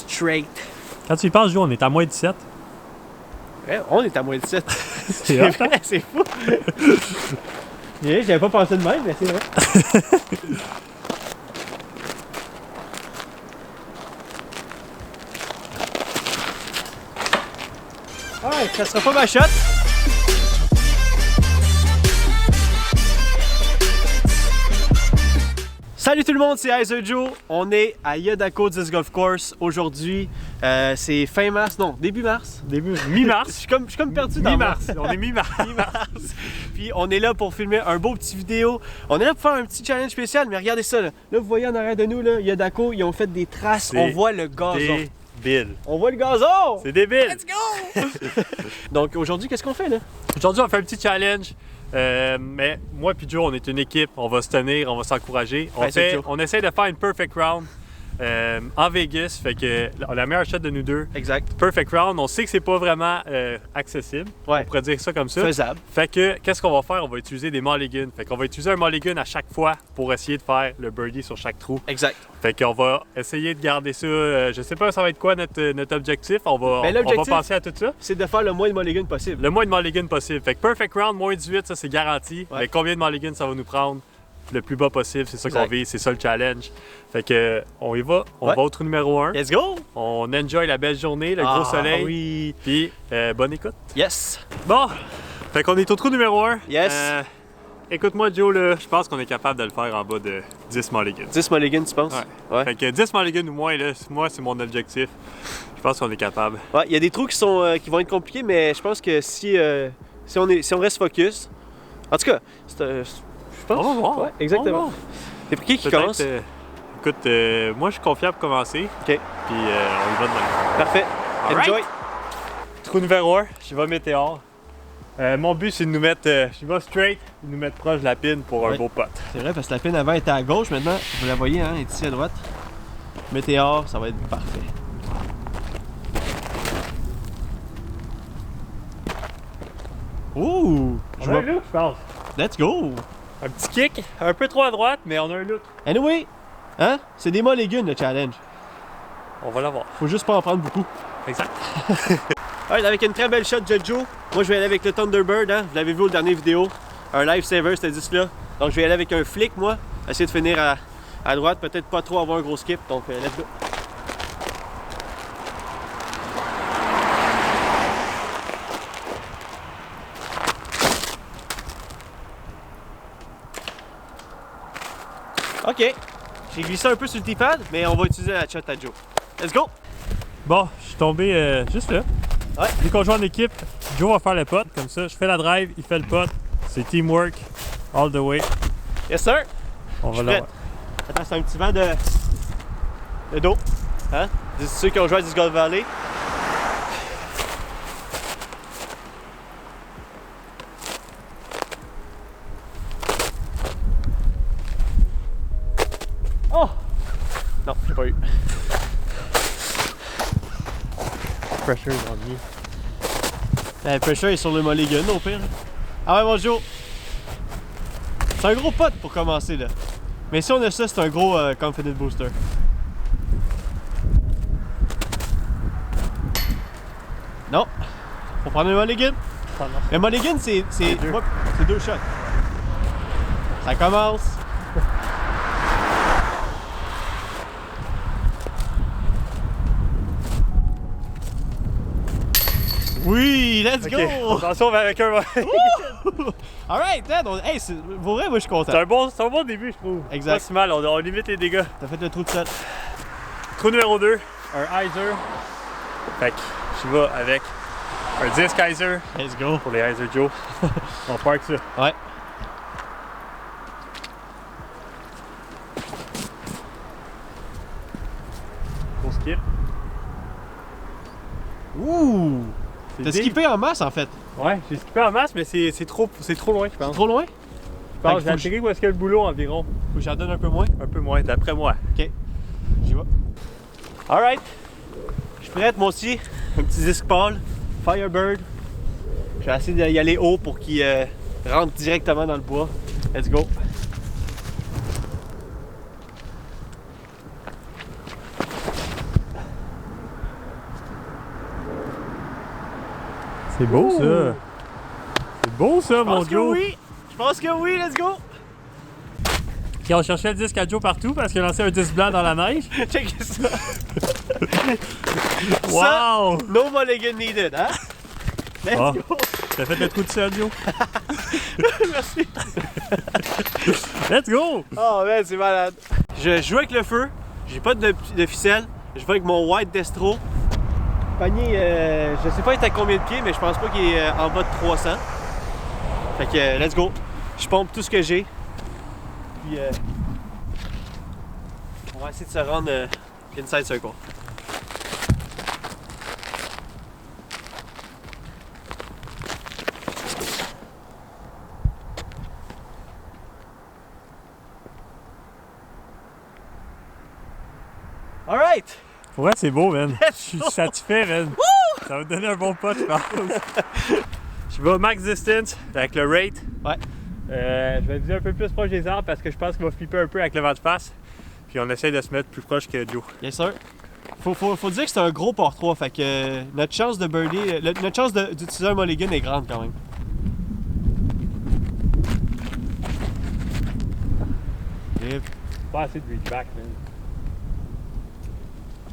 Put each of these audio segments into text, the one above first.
straight. Quand tu y penses, Joe, on est à moins 17. Ouais, on est à moins 17. C'est vrai, c'est fou. J'avais pas pensé de même, mais c'est vrai. Ouais, ça sera pas ma shot. Salut tout le monde, c'est Heiser Joe. On est à Yodako Disc Golf Course. Aujourd'hui, c'est fin mars, non, début mars. Mi-mars. Je suis comme perdu dans Mi-mars. On est mi-mars. Puis on est là pour filmer un beau petit vidéo. On est là pour faire un petit challenge spécial, mais regardez ça. Là, vous voyez en arrière de nous, là, Yodako, ils ont fait des traces. On voit le gazon. Débile. On voit le gazon! C'est débile. Let's go! Donc aujourd'hui, qu'est-ce qu'on fait là? Aujourd'hui, on fait un petit challenge. Mais moi et Joe, on est une équipe. On va se tenir, on va s'encourager. On essaie de faire une perfect round en Vegas. Fait que la meilleure shot de nous deux. Exact. Perfect round. On sait que c'est pas vraiment accessible. Ouais. On pourrait dire ça comme ça. Faisable. Fait que qu'est-ce qu'on va faire? On va utiliser des mulligans. Fait qu'on va utiliser un mulligan à chaque fois pour essayer de faire le birdie sur chaque trou. Exact. Fait qu'on va essayer de garder ça. Je sais pas ça va être quoi notre objectif. On va penser à tout ça. C'est de faire le moins de mulligan possible. Le moins de mulligan possible. Fait que perfect round, moins 18, ça c'est garanti. Ouais. Mais combien de mulligan ça va nous prendre? Le plus bas possible, c'est ça qu'on vise, c'est ça le challenge. Fait que on y va, on va au trou numéro 1. Let's go! On enjoy la belle journée, le gros soleil. Oui. Puis bonne écoute. Yes! Bon, fait qu'on est au trou numéro 1. Yes! Écoute-moi Joe, là, je pense qu'on est capable de le faire en bas de 10 mulligans. 10 mulligan, tu penses? Ouais. Fait que 10 mulligans ou moins, là, moi c'est mon objectif. Je pense qu'on est capable. Ouais, il y a des trous qui vont être compliqués, mais je pense que si on reste focus. En tout cas, je pense. On va voir. Ouais, exactement. C'est pour qui commence? Écoute, moi je suis confiant pour commencer. OK. Puis on y va demain. Parfait. Alright. Enjoy! Trou numéro 1, je vais météore. Mon but c'est de nous mettre, je vais straight, de nous mettre proche de la pine pour un beau putt. C'est vrai, parce que la pine avant était à gauche, maintenant, vous la voyez, hein, elle est ici à droite. Météore, ça va être parfait. Ouh! On a un look, je pense. Let's go! Un petit kick, un peu trop à droite, mais on a un look. Anyway, hein? C'est des mulligans le challenge. On va l'avoir. Faut juste pas en prendre beaucoup. Exact. Alright, avec une très belle shot de Joe. Moi, je vais aller avec le Thunderbird, hein? Vous l'avez vu au dernier vidéo. Un lifesaver, c'était dit là. Donc, je vais aller avec un flick, moi. Essayer de finir à droite. Peut-être pas trop avoir un gros skip. Donc, let's go. OK. J'ai glissé un peu sur le T-pad, mais on va utiliser la shot à Joe. Let's go! Bon, je suis tombé juste là. Ouais. Vu qu'on joue en équipe, Joe va faire le putt, comme ça. Je fais la drive, il fait le putt. C'est teamwork, all the way. Yes, sir! On va l'avoir. Attends, c'est un petit vent de dos. Hein? C'est ceux qui ont joué à Disc Golf Valley. Oh! Non, j'ai pas eu. Pressure on me. Le pressure est sur le mulligan au pire. Ah ouais, mon Joe! C'est un gros putt pour commencer là. Mais si on a ça, c'est un gros confidence booster. Non! Faut prendre un mulligan. Le mulligan, c'est deux shots. Ça commence. Oui, let's go! Attention, on va avec un. Alright, hey, pour vrai, moi je suis content. C'est un bon début, je trouve. Exact. Pas si mal, on limite les dégâts. T'as fait le trou de shot. Trou numéro 2, un Heiser. Fait que je vais avec un disc Heiser Let's go. pour les Heiser Joe. On parque ça. Ouais. Gros skip. Ouh! T'as skippé en masse en fait. Ouais, j'ai skippé en masse, mais c'est trop loin, je pense. Trop loin? Je pense que j'ai atterri où est-ce qu'il y a le boulot environ. Faut que j'en donne un peu moins. Un peu moins, d'après moi. Ok. J'y vais. Alright. Je suis prête, moi aussi. Un petit disc pâle. Firebird. Je vais essayer d'y aller haut pour qu'il rentre directement dans le bois. Let's go. C'est beau Ouh. ça! C'est beau ça, mon Joe! Oui! Je pense que oui, let's go! Puis on cherchait le disque à Joe partout parce qu'il a lancé un disque blanc dans la neige. Check ça! Wow! No mulligan needed, hein? Let's Ah. go! T'as fait le trou de sel, Joe? Merci! Let's go! Oh man, c'est malade! Je joue avec le feu, j'ai pas de ficelle, je vais avec mon White Destro. Panier, je sais pas il est à combien de pieds, mais je pense pas qu'il est en bas de 300. Fait que let's go! Je pompe tout ce que j'ai. Puis on va essayer de se rendre inside circle. Alright! Pour vrai, c'est beau, man. Let's Je suis go. satisfait, man. Ça va te donner un bon pot, je pense. Je vais au max distance avec le rate. Ouais. Je vais viser un peu plus proche des arbres parce que je pense qu'il va flipper un peu avec le vent de face. Puis on essaye de se mettre plus proche que Joe. Yes sir. Faut dire que c'est un gros par 3, fait que notre chance de birdie, notre chance d'utiliser un mulligan est grande quand même. Yep. Pas assez de reach back, man.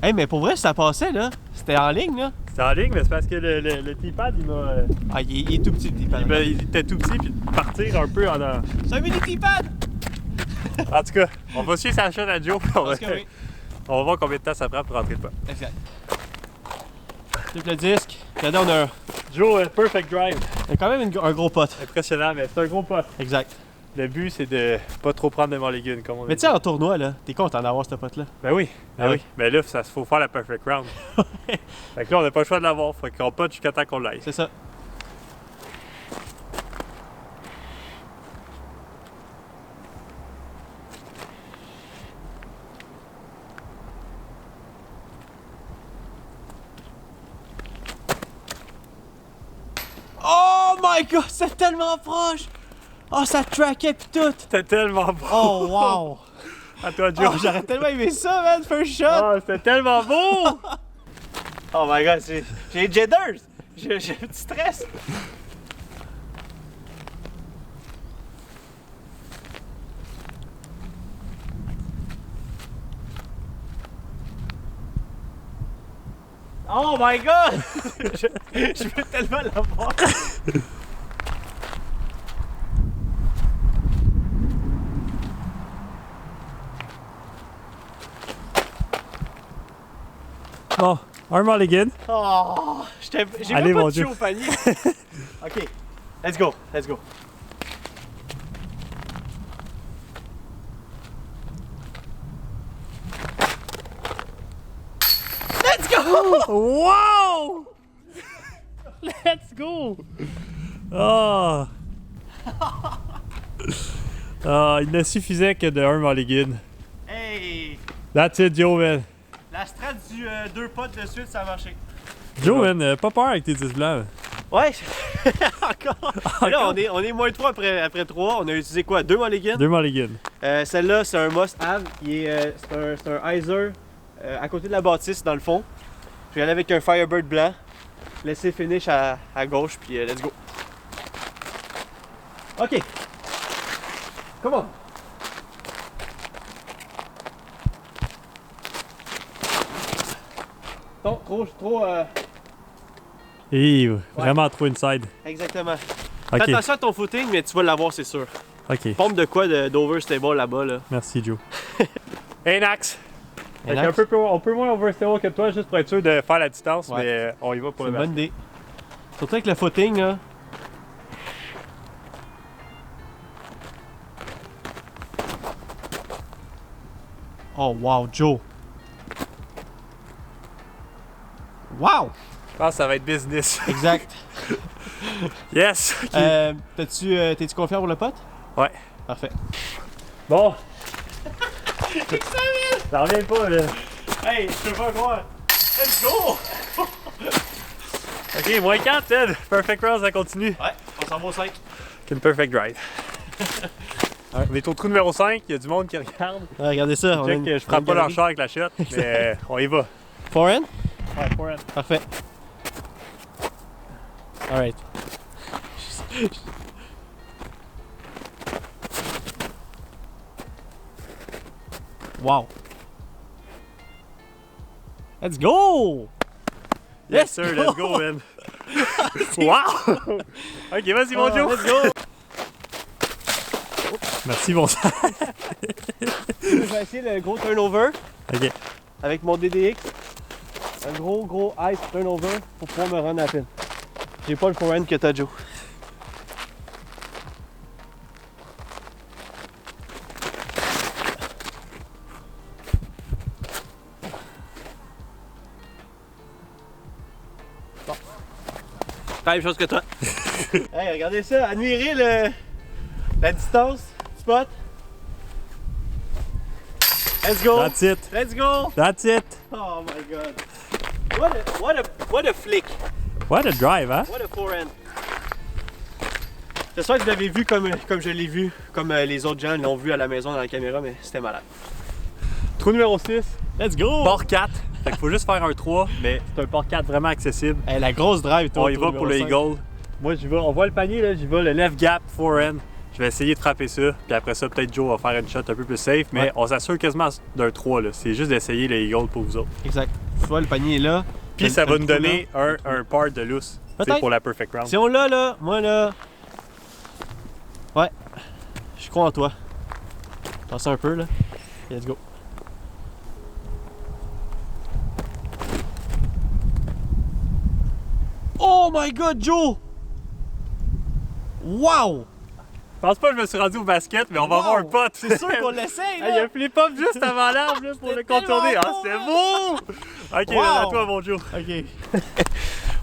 Hey, mais pour vrai, ça passait là. C'était en ligne là. C'est en ligne, mais c'est parce que le T-pad, il m'a. Ah, il est tout petit le T-pad. Il était tout petit, puis de partir un peu en. C'est un mini T-pad! En tout cas, on va suivre sa chaîne à Joe, puis Parce que oui. on va voir combien de temps ça prend pour rentrer le pot. Exact. Triple disque. Regardez, on a, Joe, perfect drive. on a quand même un gros pot. Impressionnant, mais c'est un gros pot. Exact. Le but, c'est de pas trop prendre de mulligan, comme on Mais dit. tu sais, en tournoi là, t'es content d'avoir ce pot là. Ben oui, ben Ah oui. oui. Mais là, ça faut faire la perfect round. Fait que là, on n'a pas le choix de l'avoir. Fait qu'on pot jusqu'à temps qu'on l'aille. C'est ça. Oh my god, c'est tellement proche! Oh, ça traquait pis tout! C'était tellement beau. Oh wow! À toi, Oh, Joe. j'aurais tellement aimé ça, man, first shot! Oh, c'était tellement beau! Oh my god, j'ai jitters! J'ai un petit stress! Oh my god! je veux tellement l'avoir! Bon, un mulligan. Oh! J'ai Allez, même pas mon touché Dieu. au panier! Ok, let's go, let's go! Let's go! Wow! Let's go! Oh! Ah, il ne suffisait que de un mulligan. Hey! That's it, Joe, man. La strat du 2 potes de suite, ça a marché. Joe, man, pas peur avec tes 10 blancs. Ouais, encore. Mais là, on est moins 3 après 3. On a utilisé quoi? 2 mulligans? 2 mulligans. Celle-là, c'est un must-have. C'est un hyzer à côté de la bâtisse, dans le fond. Je vais aller avec un Firebird blanc. Laisser finish à gauche, puis let's go. OK. Come on. Non, trop. Et vraiment trop inside. Exactement. Ok, Fais attention à ton footing, mais tu vas l'avoir, c'est sûr. ok. Pompe de quoi d'overstable là-bas, là? Merci, Joe. Hey, Nax! Hey, Nax. Un peu moins overstable que toi, juste pour être sûr de faire la distance, Ouais. mais on y va pour C'est le une match. bonne idée. Surtout avec le footing, là. Oh, wow, Joe. Wow! Je pense que ça va être business. Exact. Yes! Ok. T'es-tu confiant pour le pote? Ouais. Parfait. Bon! Ça revient pas, là. Hey, je peux pas croire. Let's go! Ok, moins 4, Ted. Perfect round, ça continue. Ouais, on s'en va au 5. C'est une perfect drive. On est au trou numéro 5, il y a du monde qui regarde. Ouais, regardez ça. Check que je prends pas leur char avec la shot, mais on y va. Forehand? Ouais, forehand. Parfait. Alright. Wow. Let's go! Yes, sir, let's go, man. Wow! Ok, vas-y, mon Joe. Let's go! Merci, mon sang. Je vais essayer le gros turnover Ok. avec mon DDX. Un gros ice turnover pour pouvoir me rendre à la pin. J'ai pas le forehand que t'as, Joe. Bon. Pas la même chose que toi. Hey, regardez ça, admirez la distance, spot. Let's go! That's it. Let's go! That's it. Oh my god. What a flick. What a drive, hein? What a forehand. J'espère que vous l'avez vu comme je l'ai vu, comme les autres gens l'ont vu à la maison dans la caméra, mais c'était malade. Trou numéro 6. Let's go! Port 4. Fait qu'il faut juste faire un 3, mais c'est un port 4 vraiment accessible. Hey, la grosse drive, toi. On y va pour le eagle. Moi, j'y vais. On voit le panier, là. J'y vais le left gap, forehand. Je vais essayer de frapper ça. Puis après ça, peut-être Joe va faire une shot un peu plus safe. Mais ouais, on s'assure quasiment d'un 3, là. C'est juste d'essayer le eagle pour vous autres. Exact. Tu vois, le panier est là. Puis ça va nous donner un part de loose. C'est pour la perfect round. Si on l'a, là, moi, là. Ouais. Je crois en toi. Passe un peu, là. Let's go. Oh my god, Joe! Wow! Je pense pas que je me suis rendu au basket, mais on va avoir un pote. C'est sûr qu'on l'essaye, là! Il y a un flip-up juste avant l'arbre là, pour le contourner. Ah, c'est beau! Ok, wow, à toi, mon Joe. Ok.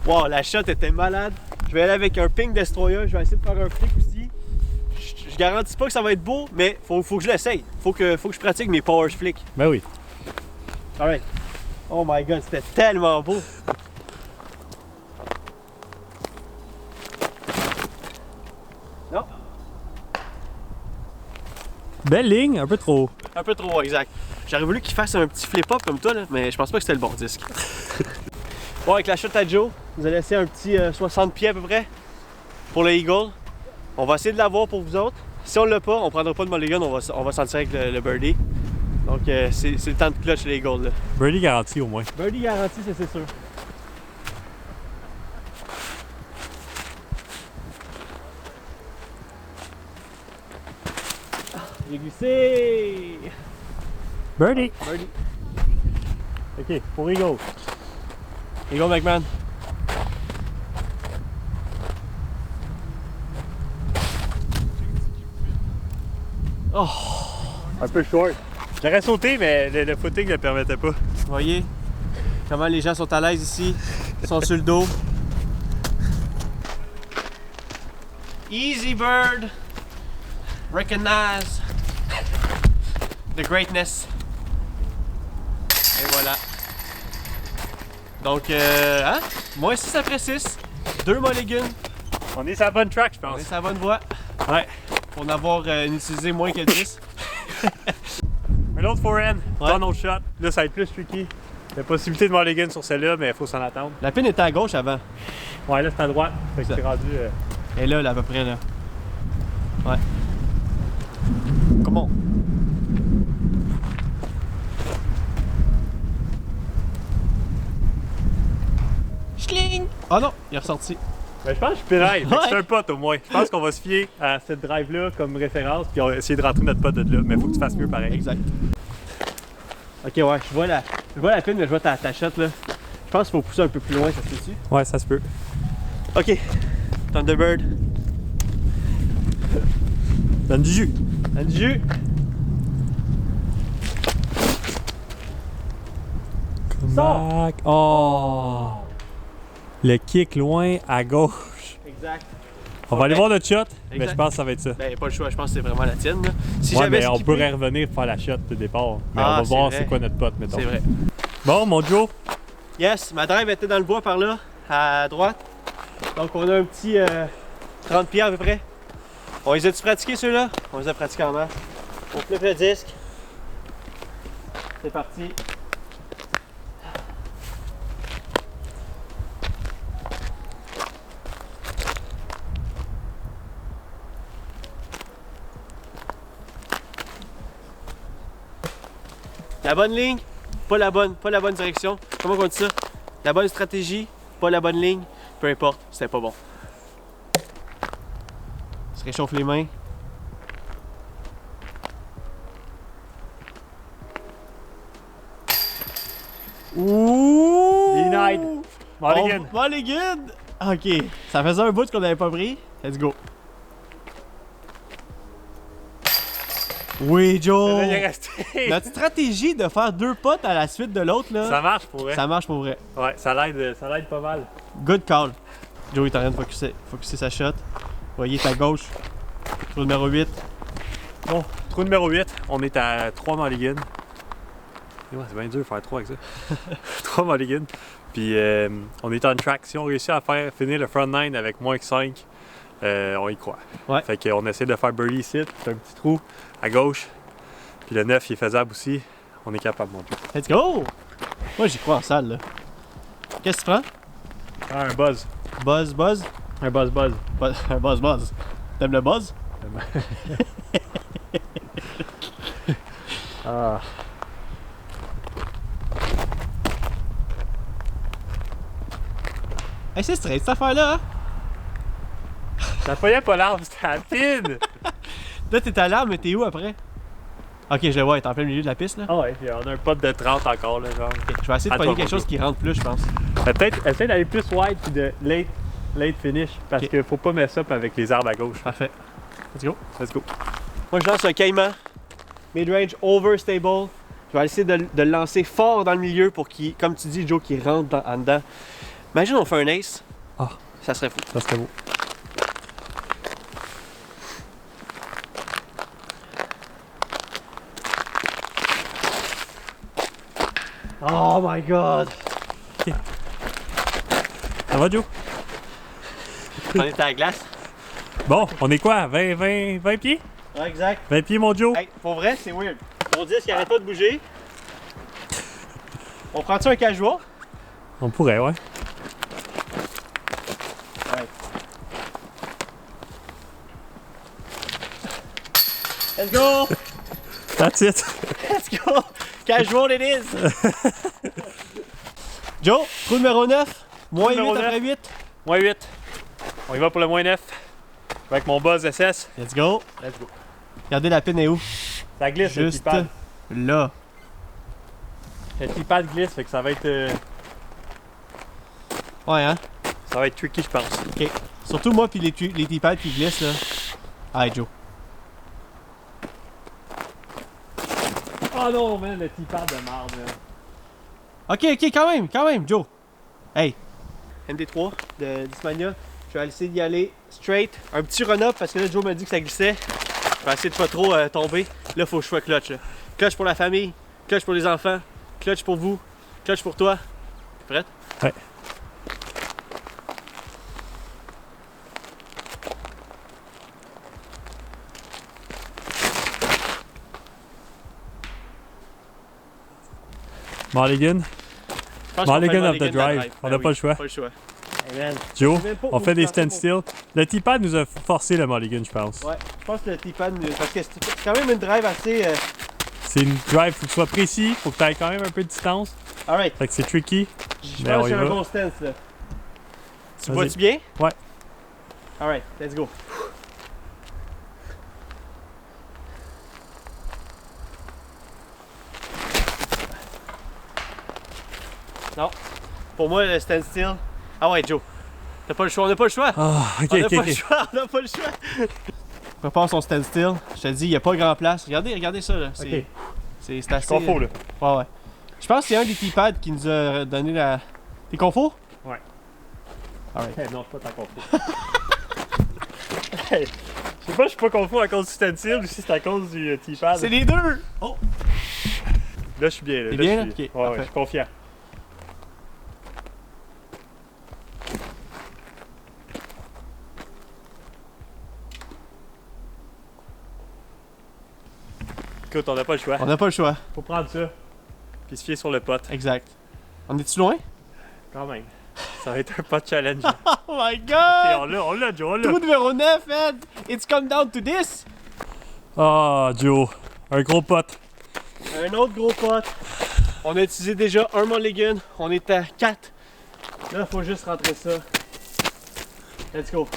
Wow, la shot était malade. Je vais aller avec un ping destroyer. Je vais essayer de faire un flick aussi. Je garantis pas que ça va être beau, mais faut que je l'essaye. Faut que je pratique mes power flicks. Ben oui. Alright. Oh my god, c'était tellement beau. Non. Belle ligne, un peu trop. Un peu trop, exact. J'aurais voulu qu'il fasse un petit flip-up comme toi, là, mais je pense pas que c'était le bon disque. Bon, avec la shot à Joe, vous allez laisser un petit 60 pieds à peu près pour le eagle. On va essayer de l'avoir pour vous autres. Si on l'a pas, on prendra pas de mulligan, on va s'en tirer avec le birdie. Donc c'est le temps de clutch les eagles là. Birdie garanti au moins. Birdie garanti, c'est sûr. J'ai glissé! Birdie! Birdie. Ok, pour eagle. Eagle McMahon. Oh! Un peu short. J'aurais sauté, mais le footing ne le permettait pas. Vous voyez comment les gens sont à l'aise ici? Ils sont sur le dos. Easy bird. Recognize the greatness. Et voilà. Donc, hein? Moi 6 après 6. 2 mulligans. On est sur la bonne track, je On pense. est sur la bonne voie. Ouais. Pour en avoir utilisé moins que 10. Un autre forehand, Ouais. un autre shot. Là, ça va être plus tricky. Il y a possibilité de mulligan sur celle-là, mais il faut s'en attendre. La pin était à gauche avant. Ouais, là, c'est à droite. Fait que c'est rendu. Et là, à peu près là. Ouais. Comment? Schling! Oh non, il est ressorti. Ben, je pense que je suis pénal. Ouais. C'est un pote au moins. Je pense qu'on va se fier à cette drive-là comme référence, puis on va essayer de rentrer notre pote de là. Mais il faut que tu fasses mieux pareil. Exact. Ok, ouais, je vois la pin, mais je vois ta shot là. Je pense qu'il faut pousser un peu plus loin, ça se fait-tu? Ouais, ça se peut. Ok. Thunderbird. Donne du jus. Donne du jus. Back. Oh! Le kick loin à gauche. Exact. On va aller voir notre shot, mais Exact. je pense que ça va être ça. Ben, pas le choix, je pense que c'est vraiment la tienne. Là. Si Ouais, j'avais mais on skippé- pourrait revenir pour faire la shot de départ. Mais Ah, on va c'est voir vrai. c'est quoi notre pote, mettons. C'est vrai. Bon, mon Joe. Yes, ma drive était dans le bois par là, à droite. Donc on a un petit 30 pieds à peu près. On les a-tu pratiqués ceux-là? On les a pratiqués en masse. On flip le disque. C'est parti. La bonne ligne, pas la bonne direction. Comment on dit ça? La bonne stratégie, pas la bonne ligne. Peu importe, c'était pas bon. On se réchauffe les mains. Ouh! Denied. Mulligan. Mulligan! Ok, ça faisait un bout qu'on n'avait pas pris. Let's go. Oui, Joe! Il est resté. Notre stratégie de faire 2 potes à la suite de l'autre, là, Ça marche pour vrai. ça marche pour vrai. Ouais, ça l'aide pas mal. Good call. Joe est en train de focuser sa shot. Voyez, ta gauche. Trou numéro 8. Bon, trou numéro 8, on est à 3 mulligans. Ouais, c'est bien dur de faire 3 avec ça. 3 mulligans. Puis on est on track. Si on réussit à finir le front 9 avec moins que 5, on y croit. Ouais. Fait qu'on essaie de faire birdie ici. C'est un petit trou à gauche. Puis le 9 il est faisable aussi. On est capable, mon Dieu. Let's go! Moi, j'y crois en salle, là. Qu'est-ce que tu prends? Ah, un buzz. Buzz? Un buzz. Un buzz. T'aimes le buzz? Ah. Hey, c'est straight cette affaire-là, hein? Ça fallait pas l'arbre, c'était rapide! Là, t'es à l'arbre, mais t'es où après? Ok, je le vois, t'es en plein milieu de la piste, là. Ah ouais, puis on a un pot de 30 encore, là, genre. Ok, je vais essayer de À pogner toi, quelque mon chose qui rentre plus, je pense. Peut-être essayer d'aller plus wide puis de late finish, parce Ok. qu'il faut pas mess up avec les arbres à gauche. Parfait. Let's go. Let's go. Moi, je lance un caïman. Mid-range, overstable. Je vais essayer de le lancer fort dans le milieu pour qu'il, comme tu dis, Joe, qu'il rentre en dedans. Imagine on fait un ace. Ah. Ça serait fou. Ça serait beau. Oh my god! Ça va, Joe? On est à la glace. Bon, on est quoi? 20 pieds? Ouais, exact. 20 pieds, mon Joe? Hey, pour vrai, c'est weird. Ton disque, il arrête pas de bouger. On prend-tu un casual? On pourrait, ouais. Ouais. Let's go! That's it. Let's go! Casual it is! Joe, trou numéro 9. Moins 8 numéro après 9. 8. Moins 8. On y va pour le moins 9. Avec mon buzz SS. Let's go. Let's go. Regardez la pin est où? Ça glisse, le Juste T-pad. là. Le T-pad glisse, fait que ça va être Ouais, hein? tricky, je pense. Ok. Surtout moi puis les T-pads qui glissent là. Allez, Joe. Oh non, man, le T-pad de merde, man. Ok, quand même, Joe. Hey. MD3 de Dismania. Je vais essayer d'y aller straight. Un petit run-up parce que là, Joe m'a dit que ça glissait. Je vais essayer de pas trop tomber. Là, faut que je sois clutch. Là. Clutch pour la famille, clutch pour les enfants, clutch pour vous, clutch pour toi. T'es prête? Ouais. Mulligan. Je pense qu'on fait Mulligan le of the drive. On n'a Ben pas oui, le choix. Pas le choix. Hey man. Joe, même pas on où fait des je pensais standstills. Le T-pad nous a forcé le mulligan, je pense. Ouais, je pense que le T-pad, parce que c'est quand même une drive assez. C'est une drive, faut que tu sois précis, faut que tu ailles quand même un peu de distance. Alright. Fait que c'est tricky. Je Mais pense on que y j'ai un va. bon stance là. Tu Vas-y. vois-tu bien? Ouais. Alright, let's go. Non. Pour moi, le standstill. Ah ouais, Joe. T'as pas le choix, on n'a pas le choix. Ah, ok, On n'a ok, pas ok. le choix, on n'a pas le choix. Prépare son standstill. Je te dis, il n'y a pas grand place. Regardez ça là. C'est Ok. c'est assez. Confo, là. Ouais. Je pense que c'est un des T-pads qui nous a donné la. T'es confo? Ouais. Alright. Hey, non, c'est pas ta confo. Hey, je sais pas, je suis pas confo à cause du stencil ou si c'est à cause du T-pad. C'est les deux! Oh! Là, je suis bien. Là, T'es là, bien, je suis... là? Ok, ouais, parfait. je suis confiant. Écoute, on n'a pas le choix. On n'a pas le choix. Faut prendre ça. Puis se fier sur le pot. Exact. On est-tu loin? Quand même. Ça va être un pot challenge. Oh my Ok, god! on l'a, Joe, on l'a. Trou numéro 9, man! It's come down to this! Ah, Joe. Un gros pot. Un autre gros pot. On a utilisé déjà un mulligan. On est à 4. Là, il faut juste rentrer ça. Let's go.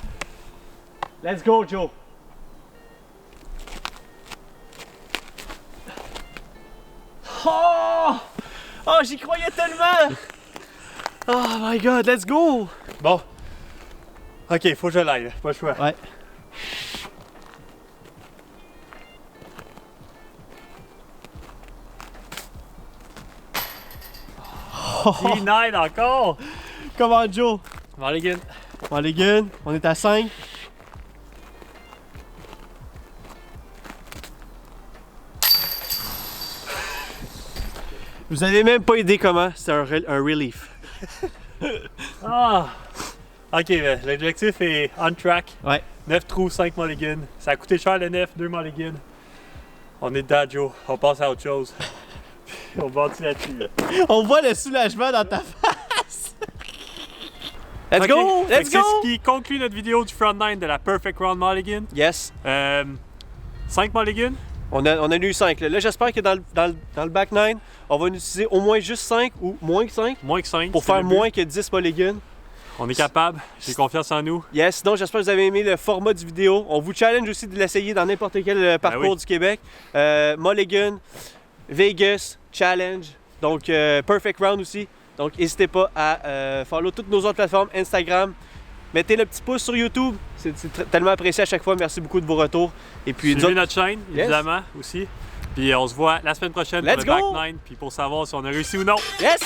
Let's go, Joe. Oh! Oh, j'y croyais tellement! Oh my god, let's go! Bon. Ok, faut que je l'aille. Pas le choix. Ouais. Denied encore! Comment, Joe? Mulligan. Mulligan, on est à 5. Vous avez même pas idée comment, c'est un relief. Ah! Ok, l'objectif est on track. Ouais. 9 trous, 5 mulligans. Ça a coûté cher le 9, 2 mulligans. On est dedans, Joe. On passe à autre chose. Puis on bâtit là-dessus. On voit le soulagement dans ta face. Let's Ok, go! fait Let's que c'est go! ce qui conclut notre vidéo du front 9 de la Perfect Round Mulligan. Yes. 5 mulligans. On a eu 5. Là, j'espère que dans le back 9, on va utiliser au moins juste 5 ou moins que 5 Moins que 5. pour faire moins que 10 mulligans. On est capable. J'ai confiance en nous. Yes, sinon j'espère que vous avez aimé le format du vidéo. On vous challenge aussi de l'essayer dans n'importe quel parcours du Québec. Mulligan, Vegas, Challenge, donc Perfect Round aussi. Donc n'hésitez pas à follow toutes nos autres plateformes, Instagram. Mettez le petit pouce sur YouTube, c'est tellement apprécié à chaque fois. Merci beaucoup de vos retours. Et puis suivez notre chaîne, évidemment, aussi. Puis on se voit la semaine prochaine pour le Back 9, puis pour savoir si on a réussi ou non. Yes!